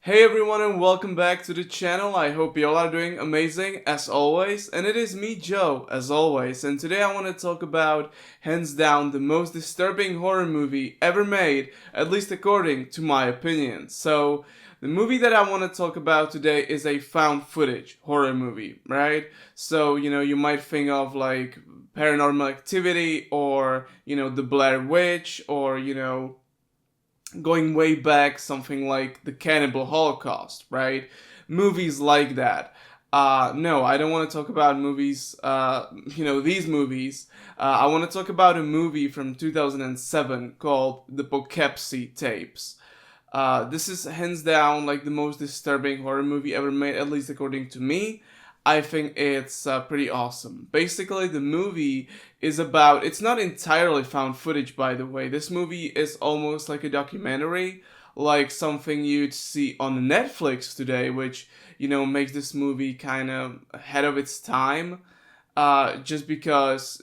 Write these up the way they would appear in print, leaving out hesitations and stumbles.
Hey everyone and welcome back to the channel. I hope you all are doing amazing as always, and it is me Joe as always, and today I want to talk about hands down the most disturbing horror movie ever made, at least according to my opinion. So the movie that I want to talk about today is a found footage horror movie, right? So you might think of like Paranormal Activity or The Blair Witch or going way back, something like the Cannibal Holocaust, right? Movies like that. No, I don't want to talk about movies, these movies. I want to talk about a movie from 2007 called The Poughkeepsie Tapes. This is hands down like the most disturbing horror movie ever made, at least according to me. I think it's pretty awesome. Basically, the movie is about. It's not entirely found footage, by the way. This movie is almost like a documentary, like something you'd see on Netflix today, which makes this movie kind of ahead of its time. Just because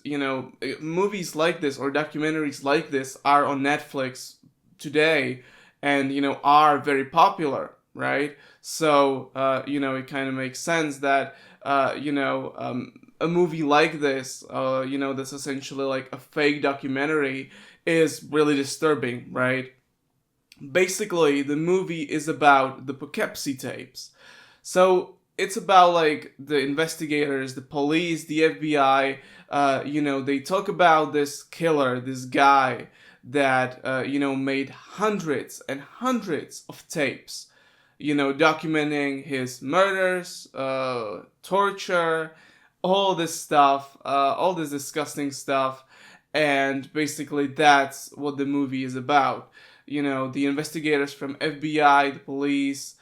movies like this or documentaries like this are on Netflix today, and are very popular, right? So it kind of makes sense that a movie like this, that's essentially like a fake documentary, is really disturbing, right? Basically, the movie is about the Poughkeepsie tapes. So it's about like the investigators, the police, the FBI. They talk about this killer, this guy that made hundreds and hundreds of tapes, documenting his murders, torture, all this stuff, all this disgusting stuff. And basically, that's what the movie is about. The investigators from FBI, the police,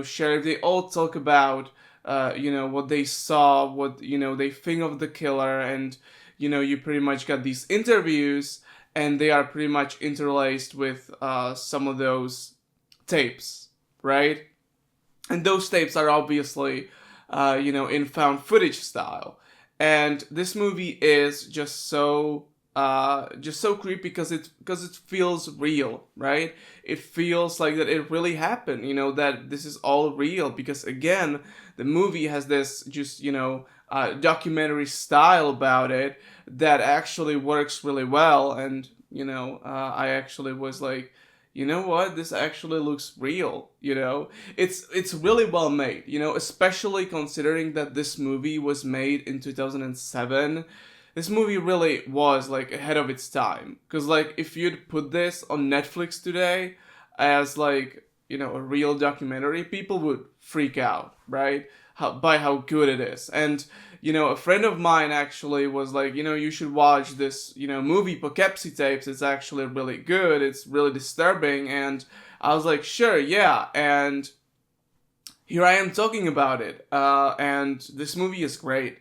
sheriff, they all talk about, what they saw, what, they think of the killer. And, you pretty much got these interviews, and they are pretty much interlaced with some of those tapes, right? And those tapes are obviously, in found footage style. And this movie is just so creepy because it feels real, right? It feels like that it really happened, that this is all real. Because again, the movie has this just documentary style about it that actually works really well. And I actually was like, you know what, this actually looks real. It's really well made, especially considering that this movie was made in 2007. This movie really was like ahead of its time, because like if you'd put this on Netflix today as like a real documentary, people would freak out, right? By how good it is. And a friend of mine actually was like, you should watch this movie Poughkeepsie Tapes. It's actually really good, it's really disturbing. And I was like, sure, yeah. And here I am talking about it, and this movie is great.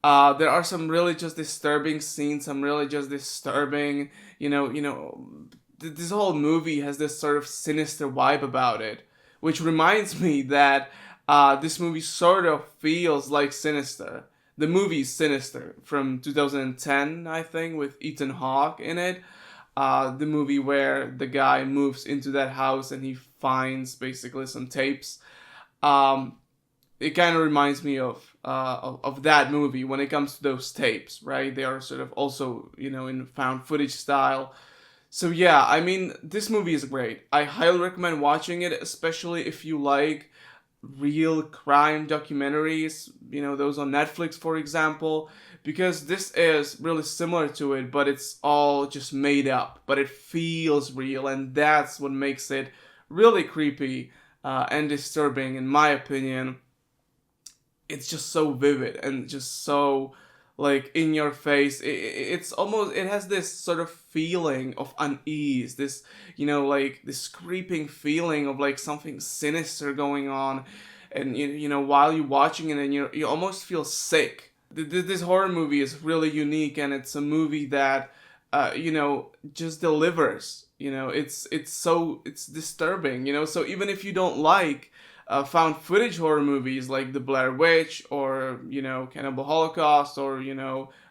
There are some really just disturbing scenes, some really just disturbing, this whole movie has this sort of sinister vibe about it, which reminds me that this movie sort of feels like Sinister. The movie Sinister from 2010, I think, with Ethan Hawke in it. The movie where the guy moves into that house and he finds basically some tapes. It kind of reminds me of that movie when it comes to those tapes, right? They are sort of also in found footage style. So yeah, I mean, this movie is great. I highly recommend watching it, especially if you like real crime documentaries, those on Netflix, for example, because this is really similar to it, but it's all just made up, but it feels real, and that's what makes it really creepy and disturbing, in my opinion. It's just so vivid and just so like in your face. It's almost, it has this sort of feeling of unease, this like this creeping feeling of like something sinister going on. And while you're watching it, and you almost feel sick. This horror movie is really unique, and it's a movie that just delivers. It's disturbing, so even if you don't like found footage horror movies like The Blair Witch or Cannibal Holocaust or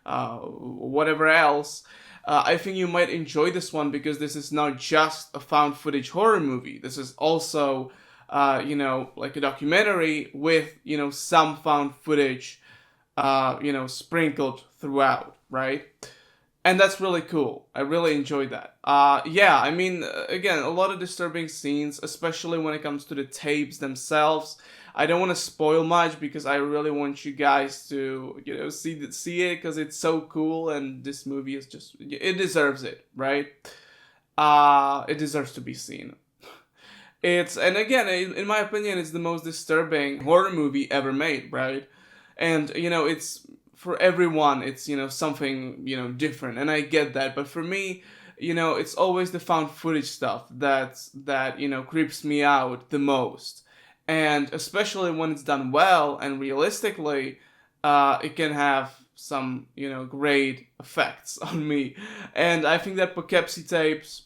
whatever else, I think you might enjoy this one, because this is not just a found footage horror movie. This is also like a documentary with, some found footage, sprinkled throughout, right? And that's really cool. I really enjoyed that. Yeah, I mean, again, a lot of disturbing scenes, especially when it comes to the tapes themselves. I don't want to spoil much because I really want you guys to, see it because it's so cool, and this movie is just, it deserves it, right? It deserves to be seen. And again, in my opinion, it's the most disturbing horror movie ever made, right? And it's for everyone. It's something different, and I get that. But for me, it's always the found footage stuff that creeps me out the most, and especially when it's done well and realistically, it can have some great effects on me. And I think that Poughkeepsie Tapes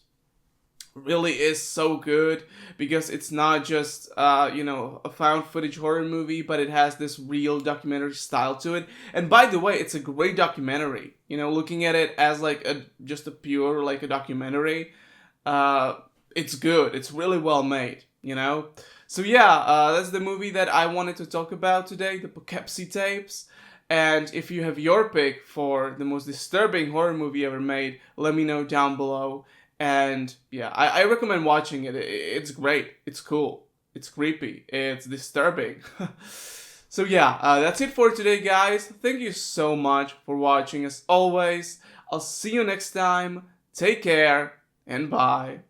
really is so good because it's not just a found footage horror movie, but it has this real documentary style to it. And by the way, it's a great documentary. Looking at it as like just a pure like a documentary, it's good. It's really well made. So yeah, that's the movie that I wanted to talk about today, the Poughkeepsie Tapes. And if you have your pick for the most disturbing horror movie ever made, let me know down below. And yeah, I recommend watching it. It's great. It's cool. It's creepy. It's disturbing. So yeah, that's it for today, guys. Thank you so much for watching. As always, I'll see you next time. Take care and bye.